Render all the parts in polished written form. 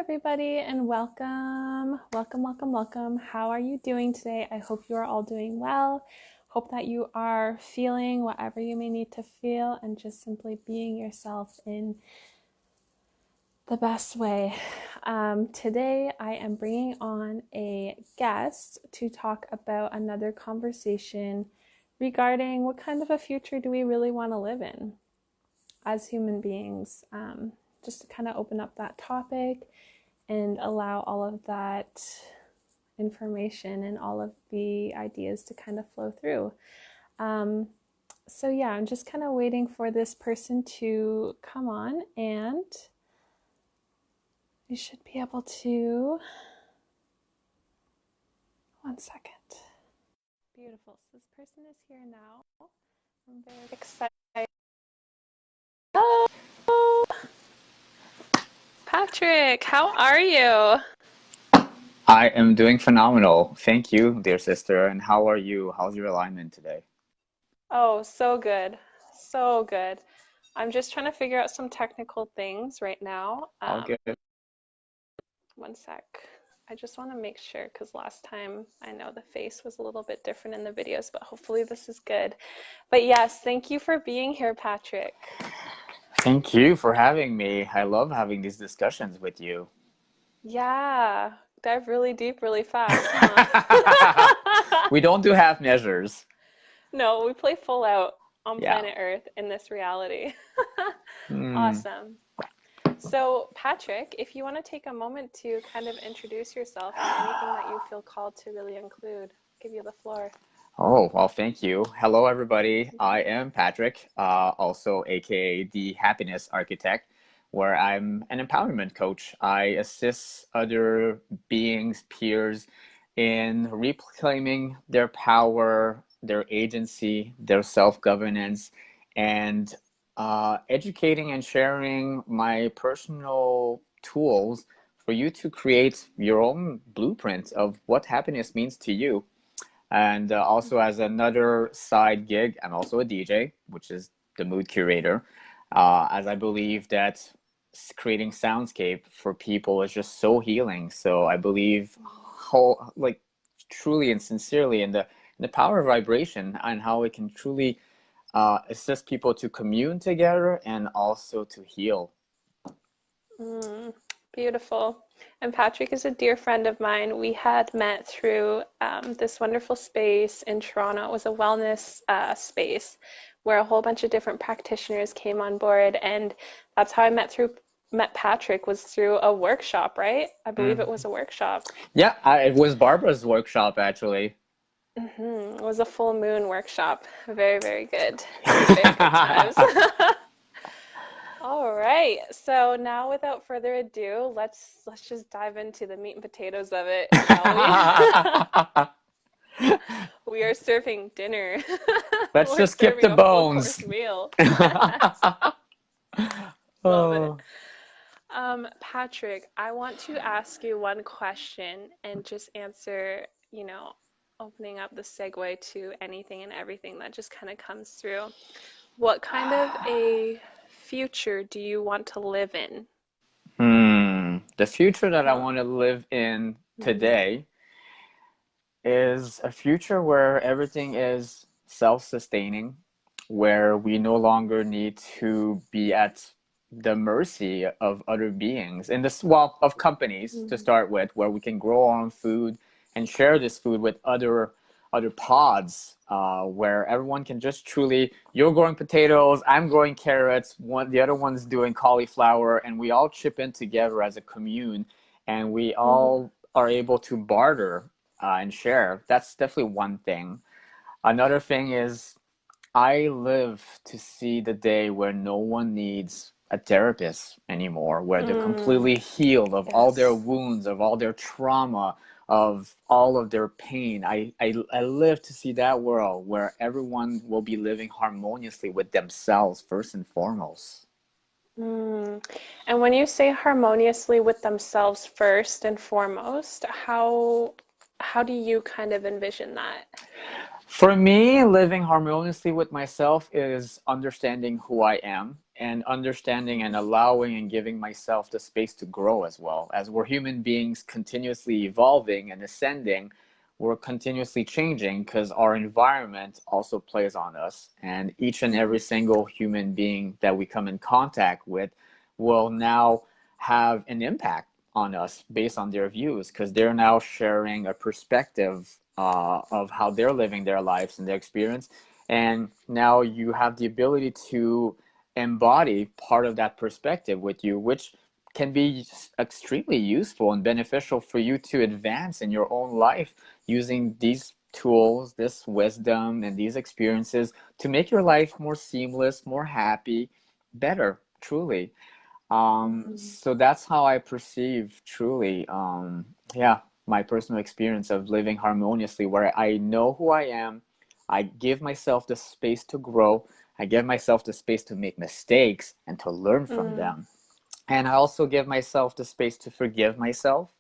everybody, and welcome. Welcome, welcome, welcome. How are you doing today? I hope you are all doing well. Hope that you are feeling whatever you may need to feel and just simply being yourself in the best way. Today, I am bringing on a guest to talk about another conversation regarding what kind of a future do we really want to live in as human beings. Just to kind of open up that topic and allow all of that information and all of the ideas to kind of flow through. So yeah, I'm just kind of waiting for this person to come on, and we should be able to. One second. Beautiful. So this person is here now. I'm very excited. Hello, Patrick. How are you? I am doing phenomenal. Thank you, dear sister. And how are you? How's your alignment today? Oh, so good. So good. I'm just trying to figure out some technical things right now. All good. One sec. I just want to make sure because last time I know the face was a little bit different in the videos, but hopefully this is good. But yes, thank you for being here, Patrick. Thank you for having me. I love having these discussions with you. Yeah, dive really deep, really fast, huh? We don't do half measures. No, we play full out on Yeah. planet Earth in this reality. Hmm. Awesome. So, Patrick, if you want to take a moment to kind of introduce yourself and anything that you feel called to really include, I'll give you the floor. Oh, well, thank you. Hello, everybody. I am Patrick, also AKA the Happiness Architect, where I'm an empowerment coach. I assist other beings, peers, in reclaiming their power, their agency, their self-governance, and educating and sharing my personal tools for you to create your own blueprint of what happiness means to you. And also, as another side gig, I'm also a DJ, which is the mood curator, as I believe that creating soundscape for people is just so healing. So I believe like truly and sincerely in the power of vibration and how it can truly assist people to commune together and also to heal. Mm, beautiful. And Patrick is a dear friend of mine. We had met through this wonderful space in Toronto. It was a wellness space where a whole bunch of different practitioners came on board, and that's how I met Patrick was through a workshop, right? I believe it was a workshop. Yeah, it was Barbara's workshop actually. It was a full moon workshop. Very, very good. Very good times. All right. So now without further ado, let's just dive into the meat and potatoes of it, shall we? We are serving dinner. Let's We're just skip serving the a full bones. course meal. Yes. Love it. Oh. Patrick, I want to ask you one question and just answer, opening up the segue to anything and everything that just kind of comes through. What kind of a future do you want to live in? The future that I What? want to live in Mhm. today is a future where everything is self-sustaining, where we no longer need to be at the mercy of other beings in this, well, of companies to Mhm. start with, where we can grow our own food and share this food with other pods, where everyone can just truly, you're growing potatoes, I'm growing carrots, the other one's doing cauliflower, and we all chip in together as a commune, and we Mhm. all are able to barter and share. That's definitely one thing. Another thing is I live to see the day where no one needs a therapist anymore, where they're Mm, completely healed of all their yes. wounds, of all their trauma, of all of their pain. I live to see that world where everyone will be living harmoniously with themselves first and foremost. Mm. And when you say harmoniously with themselves first and foremost, how do you kind of envision that? For me, living harmoniously with myself is understanding who I am, and understanding and allowing and giving myself the space to grow as well. As we're human beings continuously evolving and ascending, we're continuously changing because our environment also plays on us. And each and every single human being that we come in contact with will now have an impact on us based on their views, because they're now sharing a perspective of how they're living their lives and their experience. And now you have the ability to embody part of that perspective with you, which can be extremely useful and beneficial for you to advance in your own life using these tools, this wisdom, and these experiences to make your life more seamless, more happy, better, truly. Mhm. So that's how I perceive truly, yeah, my personal experience of living harmoniously, where I know who I am, I give myself the space to grow, I give myself the space to make mistakes and to learn from Mm. them. And I also give myself the space to forgive myself,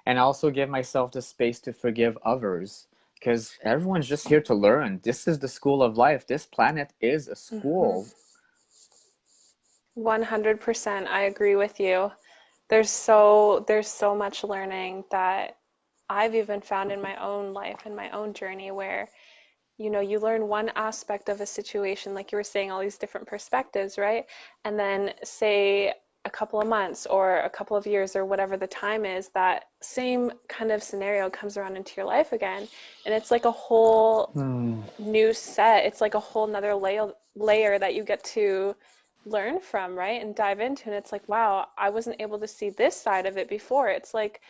and I also give myself the space to forgive others. Because everyone's just here to learn. This is the school of life. This planet is a Mhm. school. 100%. I agree with you. There's so much learning that I've even found in my own life and my own journey where you learn one aspect of a situation, like you were saying, all these different perspectives, right? And then say a couple of months or a couple of years or whatever the time is, that same kind of scenario comes around into your life again. And it's like a whole Hmm. new set. It's like a whole nother layer that you get to learn from, right? And dive into. And it's like, wow, I wasn't able to see this side of it before. It's like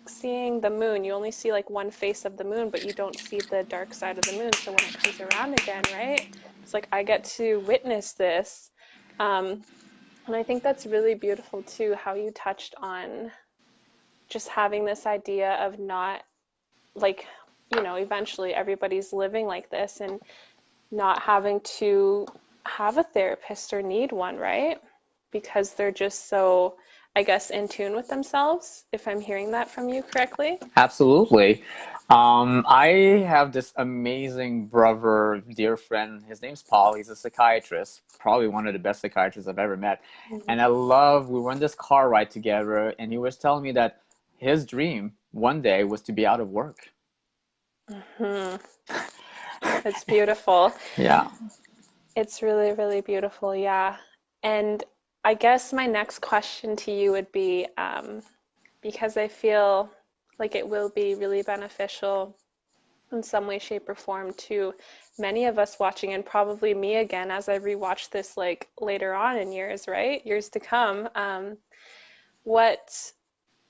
seeing the moon. You only see like one face of the moon, but you don't see the dark side of the moon. So when it comes around again, right? It's like I get to witness this. Um, and I think that's really beautiful too, how you touched on just having this idea of not like, eventually everybody's living like this and not having to have a therapist or need one, right? Because they're just so, I guess, in tune with themselves, if I'm hearing that from you correctly. Absolutely. I have this amazing brother, dear friend. His name's Paul. He's a psychiatrist, probably one of the best psychiatrists I've ever met. And we were in this car ride together, and he was telling me that his dream one day was to be out of work. Mm-hmm. It's beautiful. Yeah. It's really, really beautiful, yeah. And I guess my next question to you would be, because I feel like it will be really beneficial in some way, shape, or form to many of us watching, and probably me again as I rewatch this like later on in years, right? Years to come. What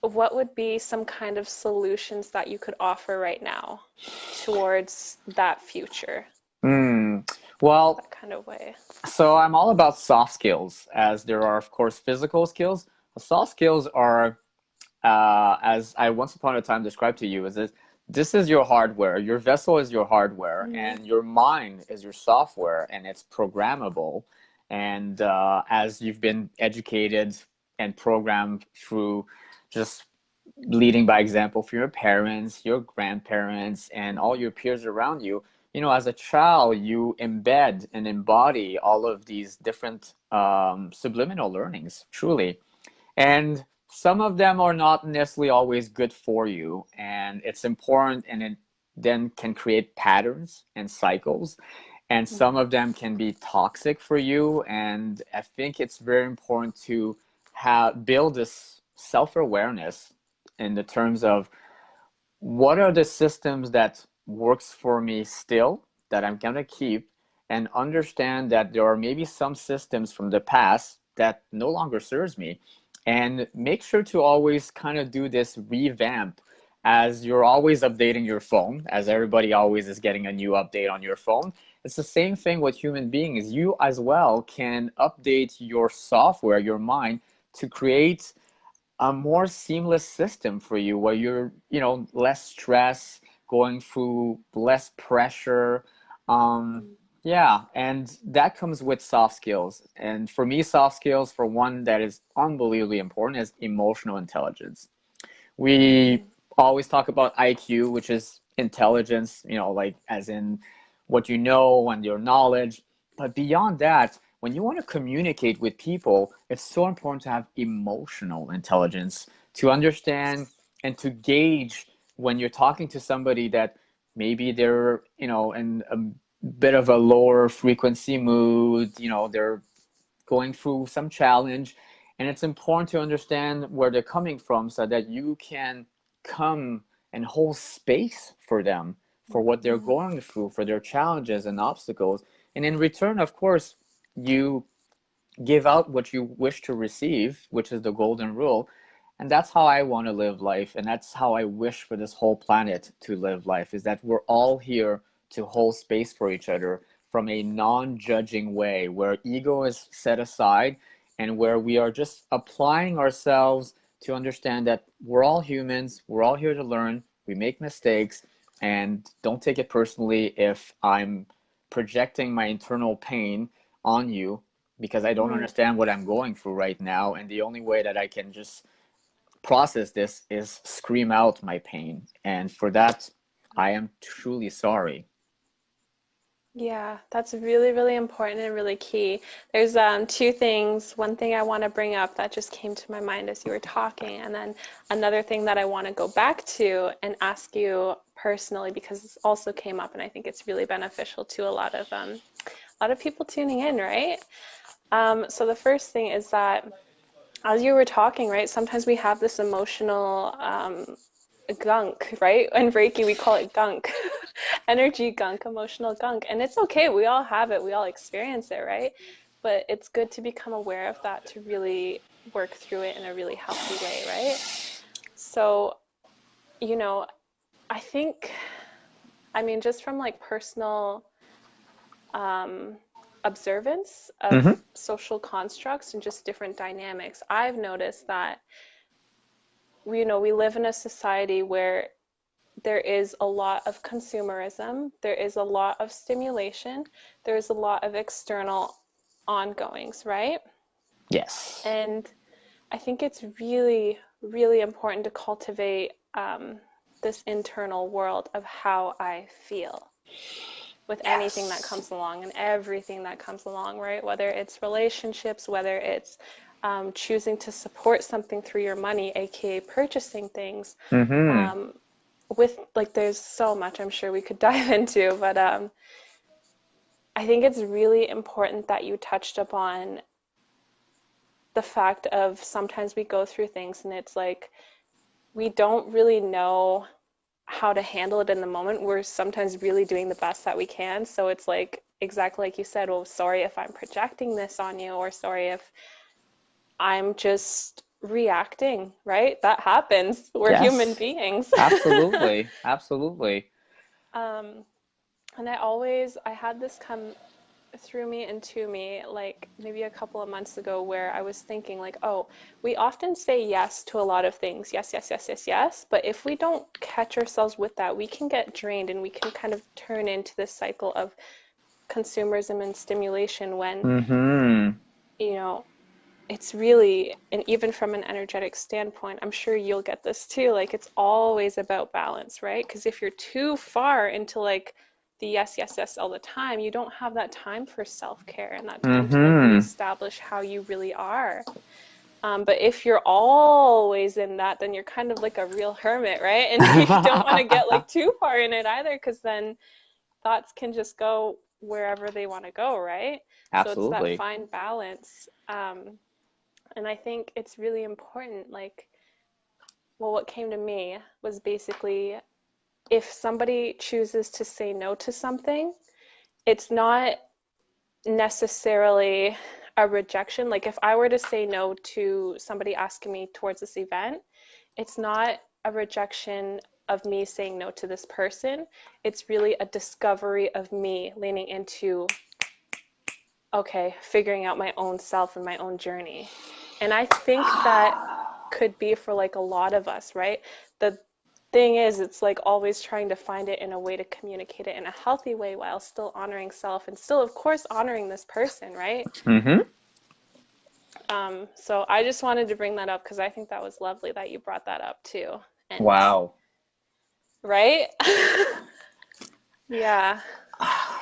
what would be some kind of solutions that you could offer right now towards that future, Hmm. Well, that kind of way? so I'm all about soft skills, as there are, of course, physical skills. Soft skills are, as I once upon a time described to you, is this is your hardware. Your vessel is your hardware, Mm-hmm. and your mind is your software, and it's programmable. And as you've been educated and programmed through just leading by example for your parents, your grandparents, and all your peers around you, as a child, you embed and embody all of these different subliminal learnings, truly. And some of them are not necessarily always good for you. And it's important, and it then can create patterns and cycles. And some of them can be toxic for you. And I think it's very important to build this self-awareness in the terms of what are the systems that works for me still that I'm going to keep, and understand that there are maybe some systems from the past that no longer serves me, and make sure to always kind of do this revamp as you're always updating your phone, as everybody always is getting a new update on your phone. It's the same thing with human beings. You as well can update your software, your mind, to create a more seamless system for you where you're, less stress, going through less pressure. Yeah, and that comes with soft skills. And for me, soft skills, for one that is unbelievably important, is emotional intelligence. We Mm-hmm. always talk about IQ, which is intelligence, like as in what you know and your knowledge. But beyond that, when you want to communicate with people, it's so important to have emotional intelligence to understand and to gauge when you're talking to somebody that maybe they're, in a bit of a lower frequency mood, they're going through some challenge, and it's important to understand where they're coming from so that you can come and hold space for them, for what they're Mhm. going through, for their challenges and obstacles. And in return, of course, you give out what you wish to receive, which is the golden rule. And that's how I want to live life. And that's how I wish for this whole planet to live life, is that we're all here to hold space for each other from a non-judging way, where ego is set aside and where we are just applying ourselves to understand that we're all humans, we're all here to learn, we make mistakes, and don't take it personally if I'm projecting my internal pain on you because I don't Mhm. understand what I'm going through right now. And the only way that I can just process this is scream out my pain. And for that, I am truly sorry. Yeah, that's really, really important and really key. There's two things. One thing I want to bring up that just came to my mind as you were talking, and then another thing that I want to go back to and ask you personally because this also came up, and I think it's really beneficial to a lot of people tuning in, right? So the first thing is that as you were talking, right, sometimes we have this emotional gunk, right? In Reiki, we call it gunk, energy gunk, emotional gunk. And it's okay. We all have it. We all experience it, right? But it's good to become aware of that to really work through it in a really healthy way, right? So, you know, I think, I mean, just from like personal um, observance of Mm-hmm. social constructs and just different dynamics, I've noticed that we live in a society where there is a lot of consumerism, there is a lot of stimulation, there is a lot of external ongoings, right? Yes. And I think it's really, really important to cultivate this internal world of how I feel with anything that Yes. comes along and everything that comes along, right? Whether it's relationships, whether it's choosing to support something through your money, aka purchasing things, Mm-hmm. um, with like there's so much I'm sure we could dive into, but I think it's really important that you touched upon the fact of sometimes we go through things and it's like we don't really know how to handle it in the moment. We're sometimes really doing the best that we can. So it's like exactly like you said, well, sorry if I'm projecting this on you, or sorry if I'm just reacting, right? That happens. We're human Yes. beings. Absolutely. Absolutely. um, and I had this come through me and to me like maybe a couple of months ago where I was thinking like, oh, we often say yes to a lot of things. Yes, yes, yes, yes, yes. But if we don't catch ourselves with that, we can get drained and we can kind of turn into this cycle of consumerism and stimulation when, Mm-hmm. you know, it's really, and even from an energetic standpoint, I'm sure you'll get this too. Like, it's always about balance, right? Because if you're too far into like the yes, yes, yes all the time, you don't have that time for self care and that time to like Mm-hmm. reestablish how you really are. But if you're always in that, then you're kind of like a real hermit, right? And you don't want to get like too far in it either, because then thoughts can just go wherever they want to go, right? So it's that Absolutely. fine balance. And I think it's really important. Like, well, what came to me was basically if somebody chooses to say no to something, it's not necessarily a rejection. Like, if I were to say no to somebody asking me towards this event, it's not a rejection of me saying no to this person. It's really a discovery of me leaning into, okay, figuring out my own self and my own journey. And I think that could be for like a lot of us, right? The thing is, it's like always trying to find it in a way to communicate it in a healthy way while still honoring self and still, of course, honoring this person, right? Mm-hmm. So I just wanted to bring that up because I think that was lovely that you brought that up too. And Wow. right? Yeah.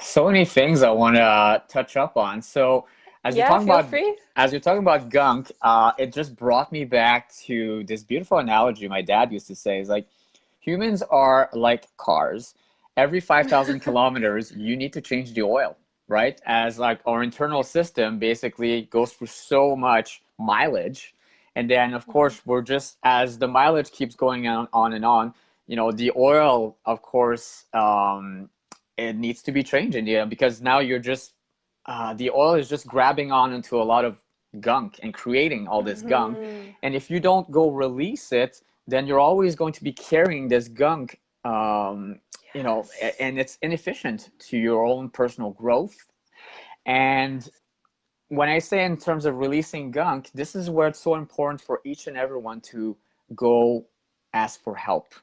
So many things I want to touch up on. So, as you're Yeah, talking feel about free. gunk, it just brought me back to this beautiful analogy my dad used to say. Is like humans are like cars. Every 5,000 kilometers, you need to change the oil, right? As like our internal system basically goes through so much mileage. And then, of course, we're just, as the mileage keeps going on and on, the oil, of course, it needs to be changed in the end because now you're just, the oil is just grabbing on into a lot of gunk and creating all this gunk. Hmm. And if you don't go release it, then you're always going to be carrying this gunk, Yes. and it's inefficient to your own personal growth. And when I say in terms of releasing gunk, this is where it's so important for each and everyone to go ask for help.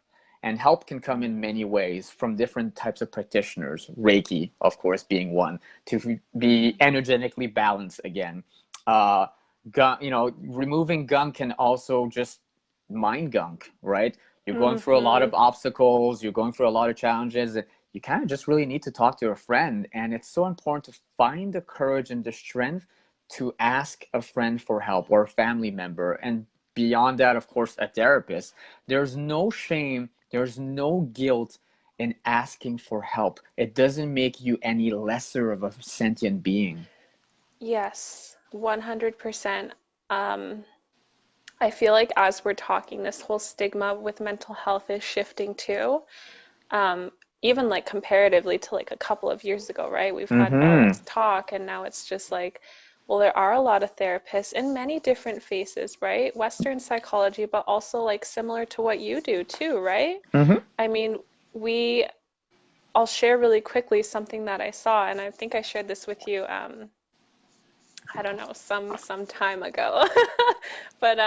And help can come in many ways from different types of practitioners, Reiki, of course, being one, to be energetically balanced again. Uh, removing gunk can also just mind gunk, right? You're going through a lot Hmm. of obstacles, you're going through a lot of challenges. You kind of just really need to talk to a friend. And it's so important to find the courage and the strength to ask a friend for help or a family member. And beyond that, of course, a therapist. There's no shame, there's no guilt in asking for help. It doesn't make you any lesser of a sentient being. Yes, 100%. Um, I feel like as we're talking, this whole stigma with mental health is shifting too. Um, Even like comparatively to like a couple of years ago, right? We've had all Mm-hmm. this talk, and now it's just like, well, there are a lot of therapists in many different faces, right? Western psychology, but also like similar to what you do too, right? Mm-hmm. I mean, we, I'll share really quickly something that I saw, and I think I shared this with you. I don't know, some time ago. But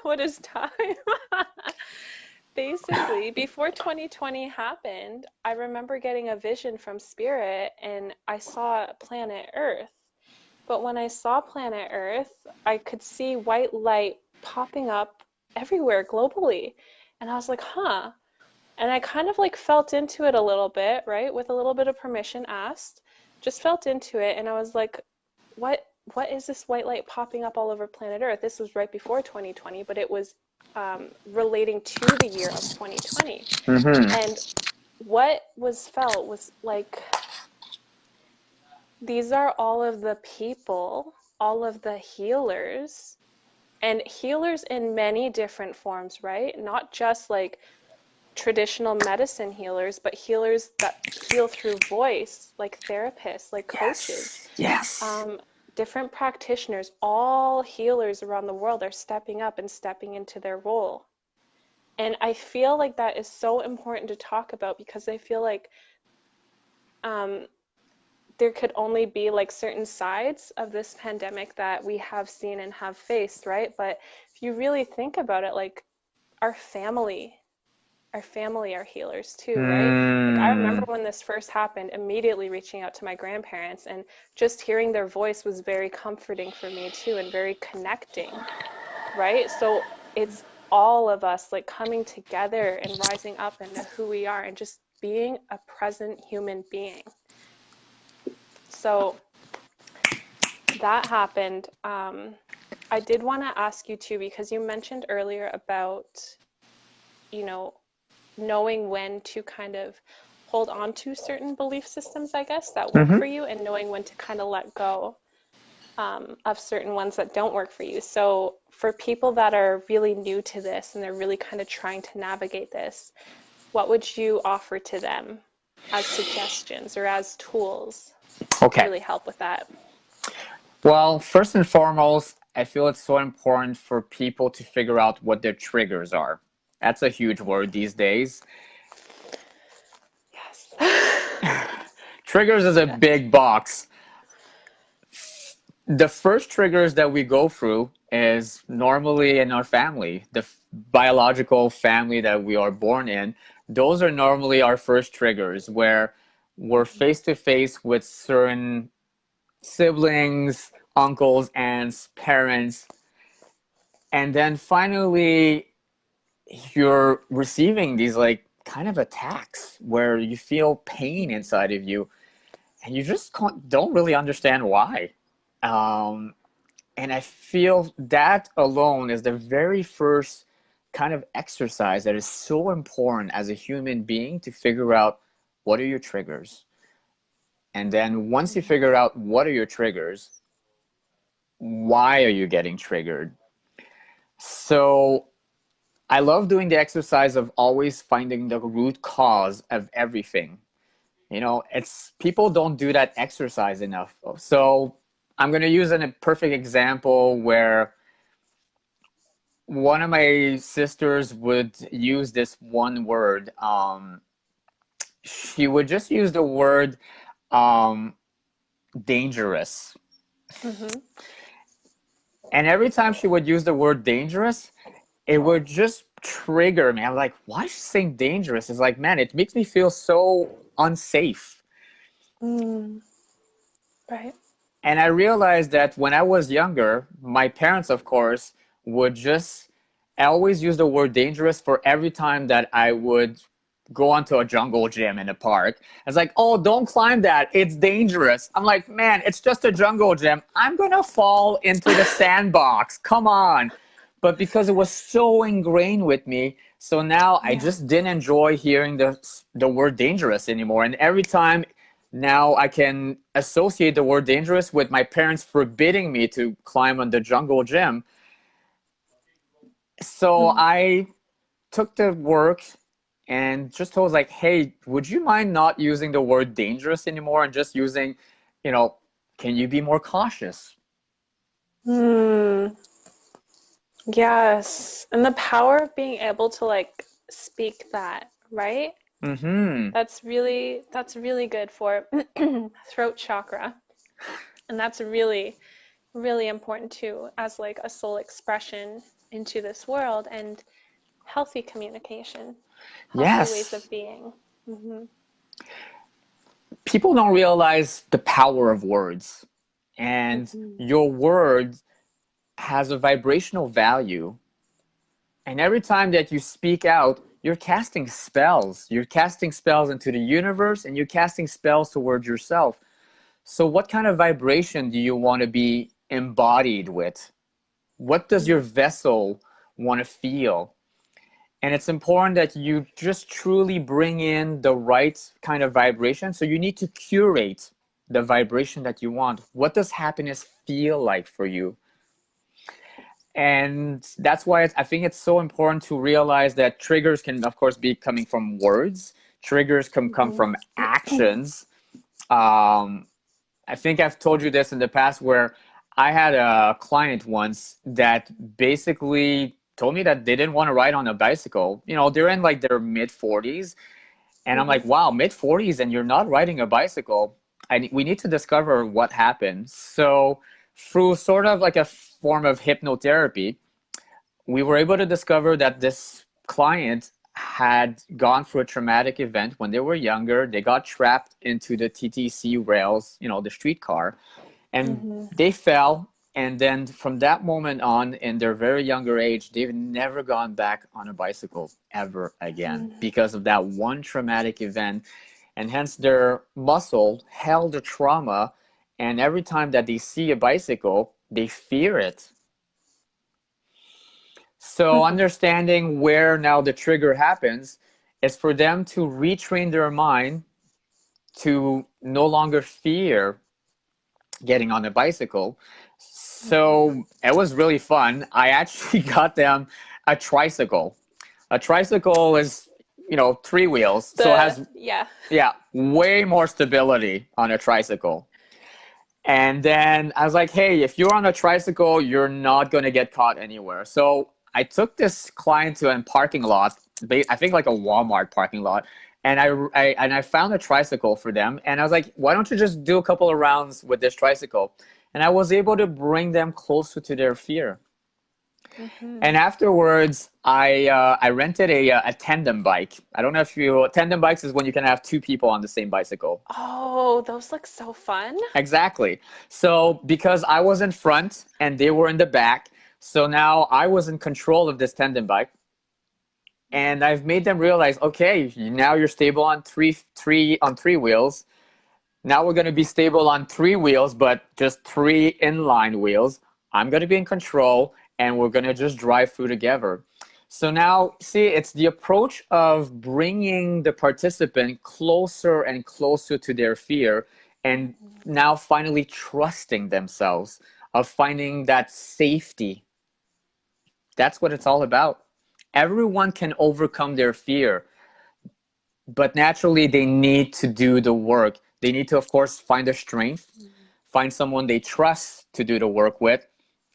what is time? Basically, before 2020 happened, I remember getting a vision from Spirit and I saw planet Earth. But when I saw planet Earth, I could see white light popping up everywhere globally. And I was like, huh. And I kind of like felt into it a little bit, right? With a little bit of permission asked. Just felt into it and I was like, what what is this white light popping up all over planet Earth? This was right before 2020, but it was relating to the year of 2020. Mm-hmm. And what was felt was like these are all of the people, all of the healers, and healers in many different forms, right? Not just like traditional medicine healers, but healers that heal through voice, like therapists, like coaches, Yes. Yes. um, different practitioners, all healers around the world are stepping up and stepping into their role. And I feel like that is so important to talk about because I feel like um, there could only be like certain sides of this pandemic that we have seen and have faced, right? But if you really think about it, like our family, our family are healers too, right? Like I remember Mm. when this first happened, immediately reaching out to my grandparents and just hearing their voice was very comforting for me too and very connecting, right? So it's all of us like coming together and rising up into who we are and just being a present human being. So that happened. I did want to ask you too, because you mentioned earlier about, you know, knowing when to kind of hold on to certain belief systems, I guess, that work Mm-hmm. for you, and knowing when to kind of let go of certain ones that don't work for you. So, for people that are really new to this and they're really kind of trying to navigate this, what would you offer to them as suggestions or as tools to Okay. really help with that? Well, first and foremost, I feel it's so important for people to figure out what their triggers are. That's a huge word these days. Yes. Triggers is a Yes. big box. The first triggers that we go through is normally in our family, the biological family that we are born in. Those are normally our first triggers where we're face to face with certain siblings, uncles, aunts, parents, and then finally you're receiving these like kind of attacks where you feel pain inside of you and you just don't really understand why. Um, and I feel that alone is the very first kind of exercise that is so important as a human being to figure out what are your triggers. And then once you figure out what are your triggers, why are you getting triggered? So I love doing the exercise of always finding the root cause of everything. You know, it's people don't do that exercise enough. So I'm going to use a perfect example where one of my sisters would use this one word. She would just use the word um, dangerous. Mm-hmm. And every time she would use the word dangerous, it would just trigger me. I'm like, why is she saying dangerous? It's like, man, it makes me feel so unsafe. Mm. Right. And I realized that when I was younger, my parents, of course, would just I always use the word dangerous for every time that I would go onto a jungle gym in a park. It's like, oh, don't climb that. It's dangerous. I'm like, man, it's just a jungle gym. I'm going to fall into the sandbox. Come on. But because it was so ingrained with me, so now I Yeah. just didn't enjoy hearing the word dangerous anymore. And every time now I can associate the word dangerous with my parents forbidding me to climb on the jungle gym. So Mm. I took the work and just told like, hey, would you mind not using the word dangerous anymore and just using, you know, can you be more cautious? Mm. Yes. And the power of being able to like speak that, right? Mm-hmm. That's really good for throat chakra. And that's really important too as like a soul expression into this world and healthy communication, healthy ways Yes. of being. Hmm. People don't realize the power of words. And Hmm. your word has a vibrational value. And every time that you speak out, you're casting spells. You're casting spells into the universe and you're casting spells towards yourself. So, what kind of vibration do you want to be embodied with? What does your vessel want to feel? And it's important that you just truly bring in the right kind of vibration. So, you need to curate the vibration that you want. What does happiness feel like for you? And that's why I think it's so important to realize that triggers can, of course, be coming from words. Triggers can come Hmm. from actions. Um, I think I've told you this in the past where I had a client once that basically told me that they didn't want to ride on a bicycle. You know, they're in like their mid 40s. And I'm like, Hmm. wow, mid 40s and you're not riding a bicycle. We need to discover what happened. So, through sort of like a form of hypnotherapy, we were able to discover that this client had gone through a traumatic event when they were younger. They got trapped into the TTC rails, you know, the streetcar, and Hmm. they fell. And then from that moment on, in their very younger age, they've never gone back on a bicycle ever again because of that one traumatic event. And hence their muscle held the trauma. And every time that they see a bicycle, they fear it. So understanding where now the trigger happens is for them to retrain their mind to no longer fear getting on a bicycle. So it was really fun. I actually got them a tricycle. A tricycle is, you know, three wheels. So it The has, yeah. yeah, way more stability on a tricycle. And then I was like, hey, if you're on a tricycle, you're not going to get caught anywhere. So I took this client to a parking lot, I think like a Walmart parking lot, and I found a tricycle for them. And I was like, why don't you just do a couple of rounds with this tricycle? And I was able to bring them closer to their fear. Hmm. And afterwards, I rented a tandem bike. I don't know if you tandem bikes is when you can have two people on the same bicycle. Oh, those look so fun. Exactly. So because I was in front and they were in the back, so now I was in control of this tandem bike, and I've made them realize, okay, now you're stable on three wheels. Now we're going to be stable on three wheels, but just three inline wheels. I'm going to be in control, and we're going to just drive through together. So now, see, it's the approach of bringing the participant closer and closer to their fear, and now finally trusting themselves, of finding that safety. That's what it's all about. Everyone can overcome their fear, but naturally they need to do the work. They need to, of course, find their strength, find someone they trust to do the work with.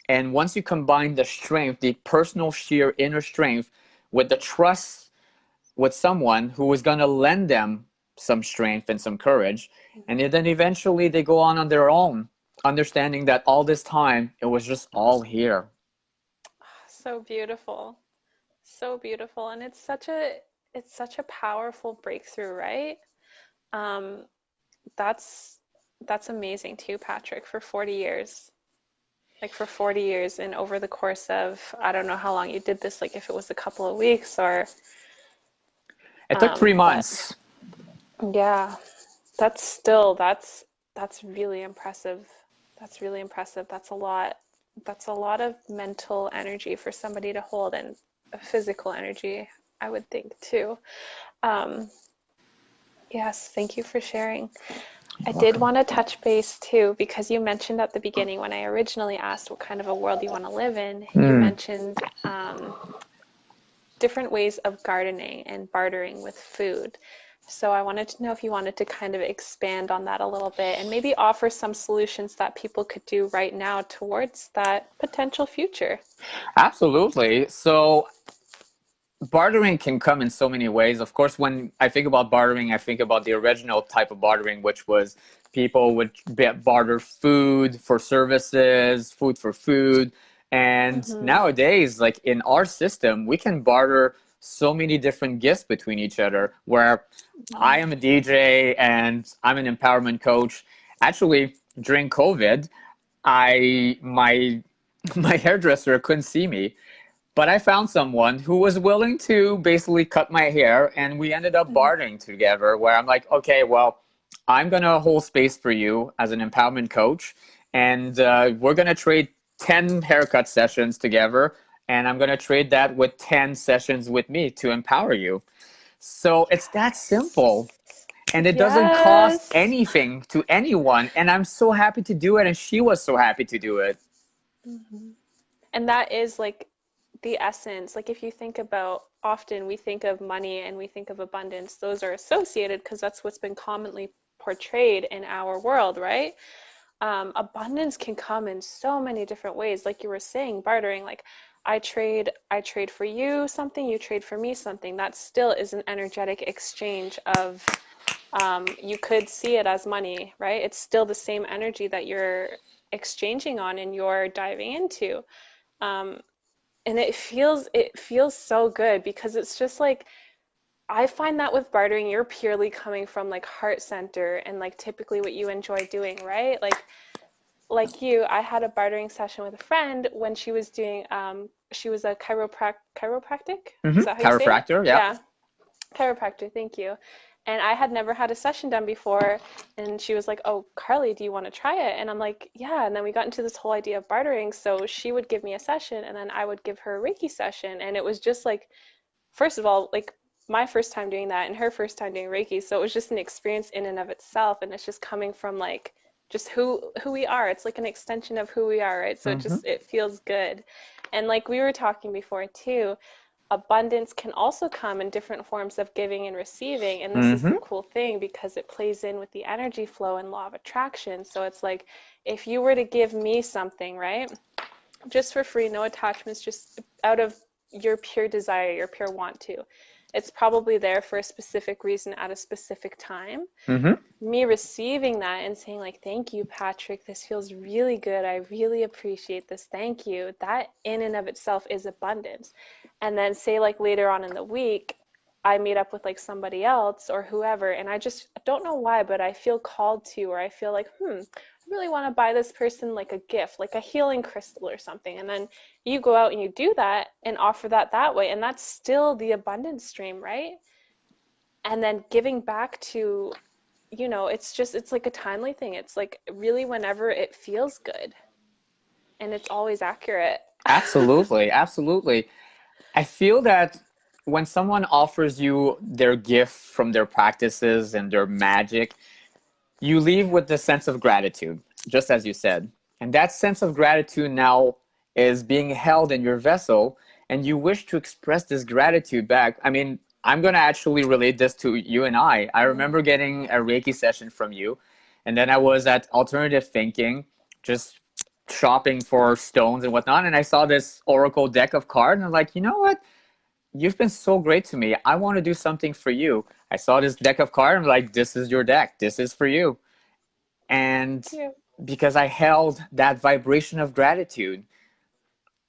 And once you combine the strength, the personal sheer inner strength, with the trust with someone who is going to lend them some strength and some courage, and then eventually they go on their own, understanding that all this time it was just all here. So beautiful. So beautiful. And it's such a powerful breakthrough, right? Um, that's that's amazing too, Patrick, for 40 years. Like for 40 years and over the course of, I don't know how long you did this, like if it was a couple of weeks or It took three but months. yeah, that's still that's really impressive. That's really impressive. That's a lot. That's a lot of mental energy for somebody to hold and physical energy, I would think too. Um, yes, thank you for sharing. I You're did welcome. want to touch base too, because you mentioned at the beginning when I originally asked what kind of a world you want to live in, you Mm. mentioned different ways of gardening and bartering with food. So I wanted to know if you wanted to kind of expand on that a little bit and maybe offer some solutions that people could do right now towards that potential future. Absolutely. So bartering can come in so many ways. Of course, when I think about bartering, I think about the original type of bartering, which was people would barter food for services, food for food. And Mm-hmm. nowadays, like in our system, we can barter so many different gifts between each other, where I am a DJ and I'm an empowerment coach. Actually, during COVID, I my my hairdresser couldn't see me, but I found someone who was willing to basically cut my hair, and we ended up Mm-hmm. bartering together. Where I'm like, okay, well, I'm gonna hold space for you as an empowerment coach, and we're gonna trade 10 haircut sessions together, and I'm gonna trade that with 10 sessions with me to empower you. So it's that simple. And it doesn't cost Yes. anything to anyone. And I'm so happy to do it. And she was so happy to do it. Mm-hmm. And that is like the essence. Like if you think about, often we think of money and we think of abundance, those are associated because that's what's been commonly portrayed in our world, right? Abundance can come in so many different ways. Like you were saying, bartering, like I trade for you something, you trade for me something. That still is an energetic exchange of, you could see it as money, right? It's still the same energy that you're exchanging on and you're diving into. Um, and it feels so good because it's just like, I find that with bartering, you're purely coming from like heart center and like typically what you enjoy doing, right? Like you, I had a bartering session with a friend when she was doing, she was a chiropractic. Is that how you say it? Chiropractor, yeah. Yeah, chiropractor. Thank you. And I had never had a session done before, and she was like, "Oh, Carly, do you want to try it?" And I'm like, "Yeah." And then we got into this whole idea of bartering. So she would give me a session, and then I would give her a Reiki session, and it was just like, first of all, like my first time doing that and her first time doing Reiki. So it was just an experience in and of itself. And it's just coming from like just who we are. It's like an extension of who we are, right? So Mm-hmm. it feels good. And like we were talking before too, abundance can also come in different forms of giving and receiving. And this is the Mm-hmm. cool thing because it plays in with the energy flow and law of attraction. So it's like if you were to give me something, right? Just for free, no attachments, just out of your pure desire, your pure want to. It's probably there for a specific reason at a specific time. Mm-hmm. Me receiving that and saying like, thank you, Patrick, this feels really good, I really appreciate this, thank you, that in and of itself is abundance. And then say like later on in the week I meet up with like somebody else or whoever, and I just don't know why, but I feel called to, or I feel like, I really want to buy this person like a gift, like a healing crystal or something. And then you go out and you do that and offer that way, and that's still the abundance stream, right? And then giving back to it's like a timely thing. It's like really whenever it feels good and it's always accurate. Absolutely, absolutely. I feel that when someone offers you their gift from their practices and their magic, you leave with the sense of gratitude, just as you said. And that sense of gratitude now is being held in your vessel, and you wish to express this gratitude back. I mean, I'm going to actually relate this to you and I. I remember getting a Reiki session from you, and then I was at Alternative Thinking, just shopping for stones and whatnot, and I saw this Oracle deck of cards, and I'm like, you know what? You've been so great to me. I want to do something for you. I saw this deck of cards, I'm like, this is your deck. This is for you. And Yeah. because I held that vibration of gratitude,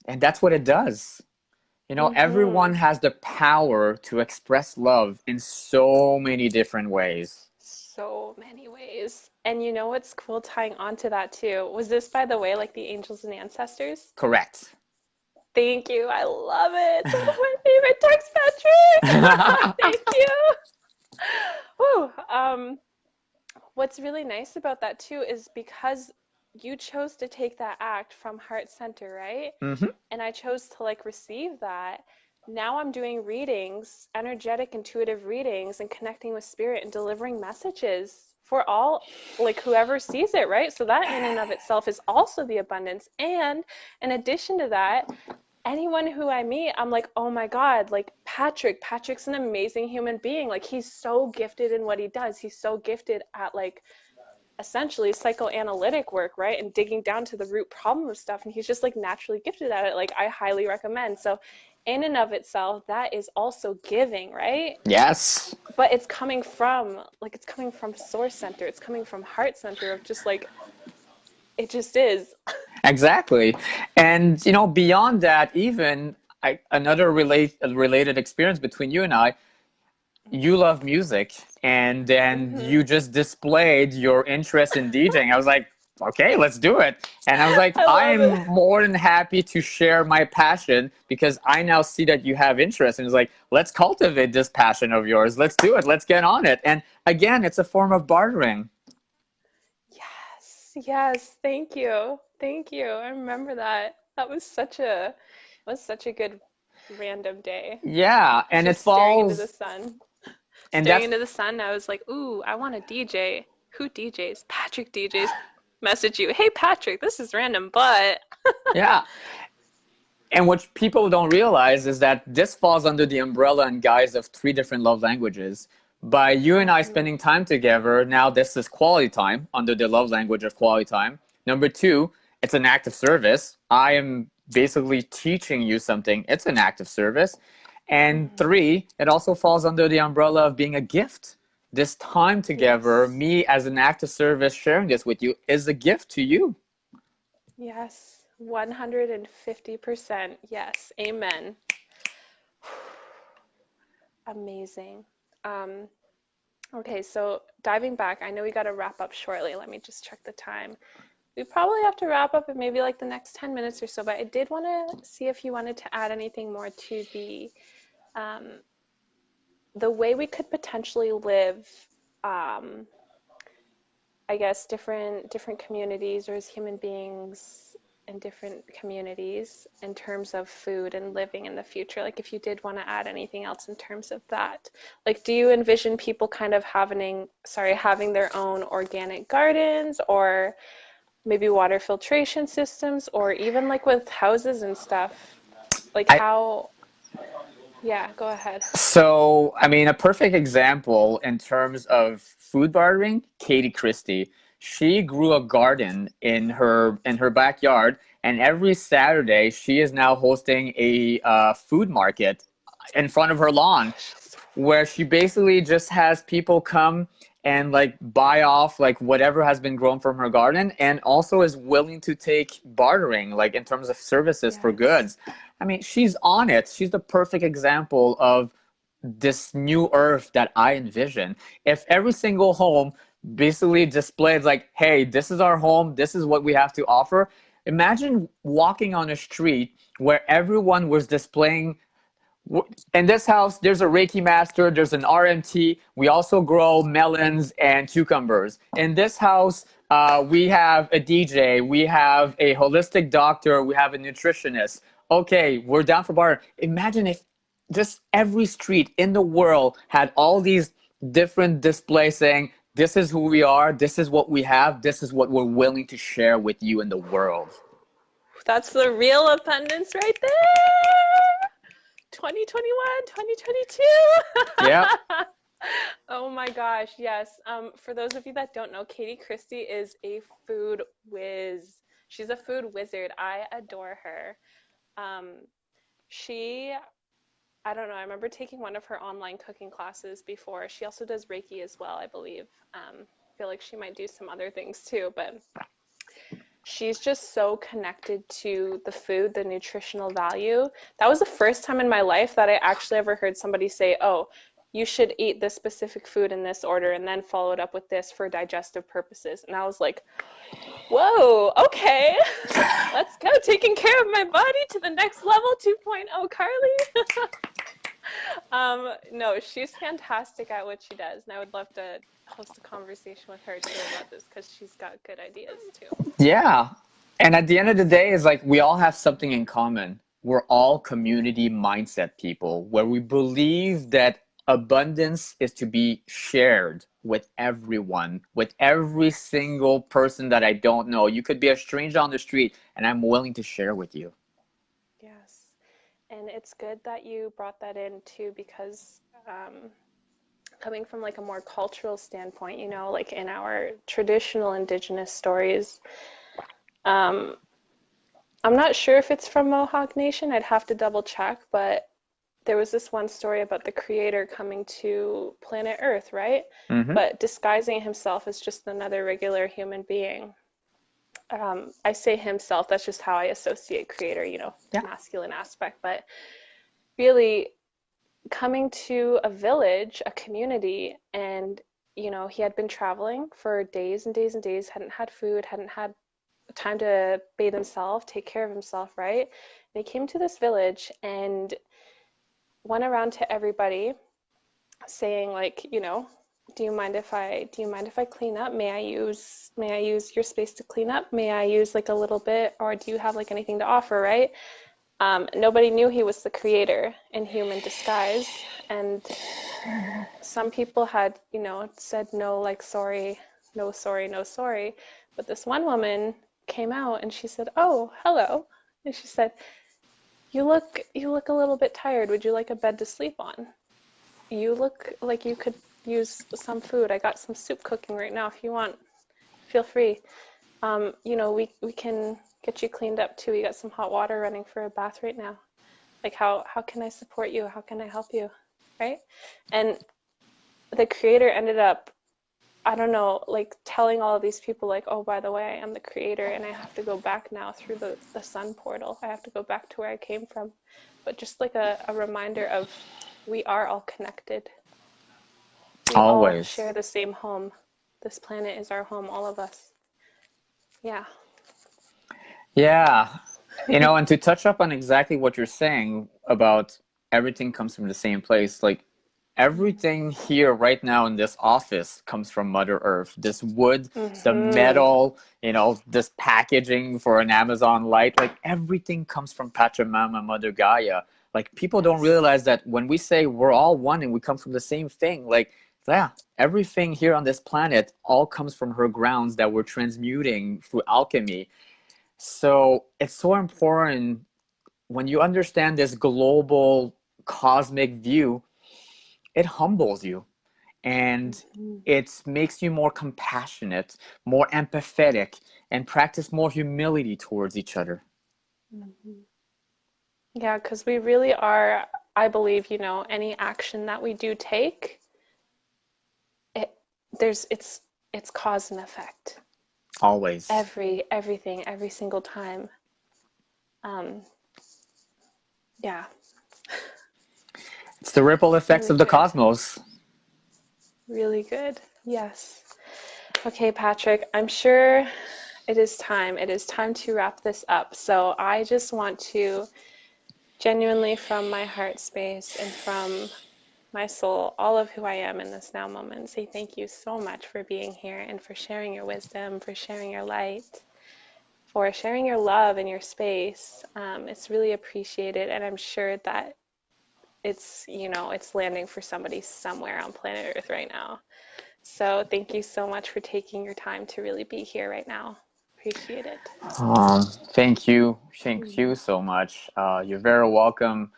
and that's what it does. You know, Mm-hmm. everyone has the power to express love in so many different ways. So many ways. And you know what's cool tying onto that too? Was this, by the way, like the angels and ancestors? Correct. Thank you. I love it. It's one of my favorite texts, Patrick. Thank you. Whew. What's really nice about that too is because you chose to take that act from heart center, right? Hmm. And I chose to like receive that. Now I'm doing readings, energetic, intuitive readings, and connecting with spirit and delivering messages for all, like whoever sees it, right? So that in and of itself is also the abundance. And in addition to that, anyone who I meet, I'm like, oh my God, like Patrick's an amazing human being. Like he's so gifted in what he does. He's so gifted at like essentially psychoanalytic work, right? And digging down to the root problem of stuff. And he's just like naturally gifted at it. Like I highly recommend. So in and of itself, that is also giving, right? Yes. But it's coming from source center. It's coming from heart center of just like it just is. Exactly. And, you know, beyond that, even another related experience between you and I, you love music, and then Mm-hmm. you just displayed your interest in DJing. I was like, okay, let's do it. And I was like, I love it. I'm more than happy to share my passion because I now see that you have interest. And it's like, let's cultivate this passion of yours. Let's do it. Let's get on it. And again, it's a form of bartering. Yes, yes, thank you. Thank you. I remember that. That was such a good random day. Yeah. I was And it just staring into the falls, sun. and Staring that's, into the sun, I was like, "Ooh, I want to DJ." Who DJs? Patrick DJs. Message you. Hey Patrick, this is random, but yeah. And what people don't realize is that this falls under the umbrella and guise of three different love languages. By you and I Mhm. spending time together, now this is quality time under the love language of quality time. Number two, it's an act of service. I am basically teaching you something, it's an act of service. And Mhm. three, it also falls under the umbrella of being a gift. This time together, Yes. me as an act of service sharing this with you, is a gift to you. Yes. 150%. Yes. Amen. Amazing. Um, okay, so diving back, I know we got to wrap up shortly. Let me just check the time. We probably have to wrap up in maybe like the next 10 minutes or so, but I did want to see if you wanted to add anything more to um, the way we could potentially live, um, I guess, different communities or as human beings in different communities in terms of food and living in the future. Like if you did want to add anything else in terms of that. Like do you envision people kind of having their own organic gardens or maybe water filtration systems or even like with houses and stuff? Like I, how, yeah, go ahead. So, I mean, a perfect example in terms of food bartering, Katie Christie. She grew a garden in her backyard, and every Saturday she is now hosting a food market in front of her lawn, where she basically just has people come and like buy off like whatever has been grown from her garden, and also is willing to take bartering like in terms of services for Yes. goods. I mean, she's on it. She's the perfect example of this new earth that I envision. If every single home basically displays like, hey, this is our home, this is what we have to offer. Imagine walking on a street where everyone was displaying In this house, there's a Reiki master, there's an RMT. We also grow melons and cucumbers. In this house, we have a DJ, we have a holistic doctor, we have a nutritionist. Okay, we're down for bar. Imagine if just every street in the world had all these different displays saying, this is who we are, this is what we have, this is what we're willing to share with you in the world. That's the real abundance right there. 2021, 2022. Yeah. Oh my gosh, yes. For those of you that don't know, Katie Christie is a food whiz. She's a food wizard. I adore her. Um, she, I don't know, I remember taking one of her online cooking classes before. She also does Reiki as well, I believe. I feel like she might do some other things too, but she's just so connected to the food, the nutritional value. That was the first time in my life that I actually ever heard somebody say, oh, you should eat this specific food in this order and then follow it up with this for digestive purposes. And I was like, whoa, okay, let's go. Taking care of my body to the next level 2.0, Carly. No, she's fantastic at what she does. And I would love to host a conversation with her too about this because she's got good ideas too. Yeah. And at the end of the day, it's like we all have something in common. We're all community mindset people where we believe that abundance is to be shared with everyone, with every single person that I don't know. You could be a stranger on the street and I'm willing to share with you. Yes. And it's good that you brought that in too, because coming from like a more cultural standpoint, you know, like in our traditional indigenous stories, um, I'm not sure if it's from Mohawk Nation. I'd have to double check, but there was this one story about the creator coming to planet Earth, right? Mm-hmm. But disguising himself as just another regular human being. I say himself, that's just how I associate creator, you know, Yeah. masculine aspect. But really, coming to a village, a community, and you know, he had been traveling for days and days and days, hadn't had food, hadn't had time to bathe himself, take care of himself, right? And he came to this village and went around to everybody saying like, you know, do you mind if I clean up? May I use your space to clean up? May I use like a little bit, or do you have like anything to offer, right? Nobody knew he was the creator in human disguise. And some people had, you know, said no, like, sorry, no, sorry, no, sorry. But this one woman came out and she said, oh, hello. And she said, you look a little bit tired. Would you like a bed to sleep on? You look like you could use some food. I got some soup cooking right now if you want. Feel free. You know, we can get you cleaned up too. We got some hot water running for a bath right now. Like, how can I support you? How can I help you? Right? And the creator ended up, I don't know, like telling all of these people like, oh, by the way, I am the creator and I have to go back now through the sun portal. I have to go back to where I came from. But just like a reminder of we are all connected. We all Always. share the same home. This planet is our home, all of us. Yeah. Yeah. And to touch up on exactly what you're saying about everything comes from the same place, like everything here right now in this office comes from Mother Earth. This wood, the Mm-hmm. metal, this packaging for an Amazon light, like everything comes from Pachamama, Mother Gaia. Like people don't Yes. realize that when we say we're all one and we come from the same thing, like, yeah, everything here on this planet all comes from her grounds that we're transmuting through alchemy. So it's so important when you understand this global cosmic view, it humbles you and Mm-hmm. it makes you more compassionate, more empathetic, and practice more humility towards each other. Mm-hmm. Yeah, because we really are, I believe, you know, any action that we do take, it there's it's cause and effect. Always. Everything, every single time. Um, yeah, It's the ripple effects really of the good. cosmos. Really good. Yes. Okay, Patrick, I'm sure it is time. It is time to wrap this up. So I just want to genuinely from my heart space and from my soul, all of who I am in this now moment, say thank you so much for being here and for sharing your wisdom, for sharing your light, for sharing your love and your space. It's really appreciated, and I'm sure that it's landing for somebody somewhere on planet Earth right now. So thank you so much for taking your time to really be here right now. Appreciate it. Thank you. Thank Mm-hmm. you so much. You're very welcome.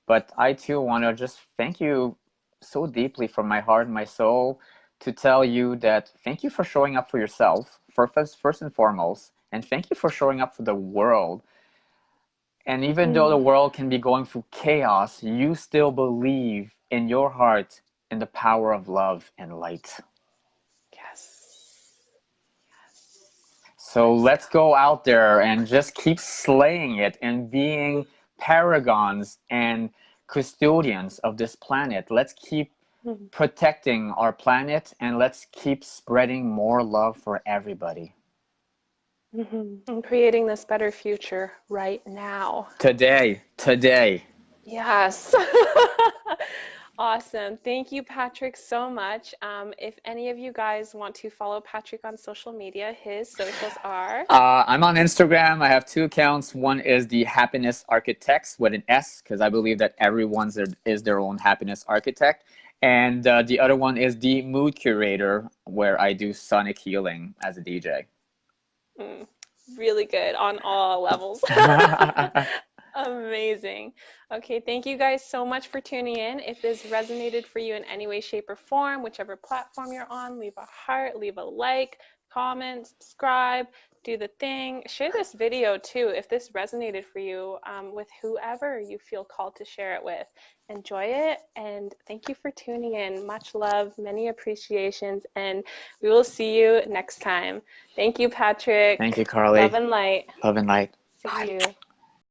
But I too want to just thank you so deeply from my heart and my soul to tell you that thank you for showing up for yourself, first and foremost, and thank you for showing up for the world. And even though the Mm. world can be going through chaos, you still believe in your heart in the power of love and light. Yes. So Let's let's go. go out there and just keep slaying it and being paragons and custodians of this planet. Let's keep Mm-hmm. protecting our planet and let's keep spreading more love for everybody. Mm-hmm. And creating this better future right now. Today. Yes. Awesome. Thank you, Patrick, so much. If any of you guys want to follow Patrick on social media, his socials are. I'm on Instagram. I have two accounts. One is the Happiness Architects with an S, because I believe that is their own happiness architect. And the other one is the Mood Curator, where I do sonic healing as a DJ. Mm, really good on all levels. Amazing. Okay, thank you guys so much for tuning in. If this resonated for you in any way, shape, or form, whichever platform you're on, leave a heart, leave a like, comment, subscribe, do the thing. Share this video too if this resonated for you with whoever you feel called to share it with. Enjoy it, and thank you for tuning in. Much love, many appreciations, and we will see you next time. Thank you, Thank Patrick. you, Love Carly. and light. Love and light. See Bye. you.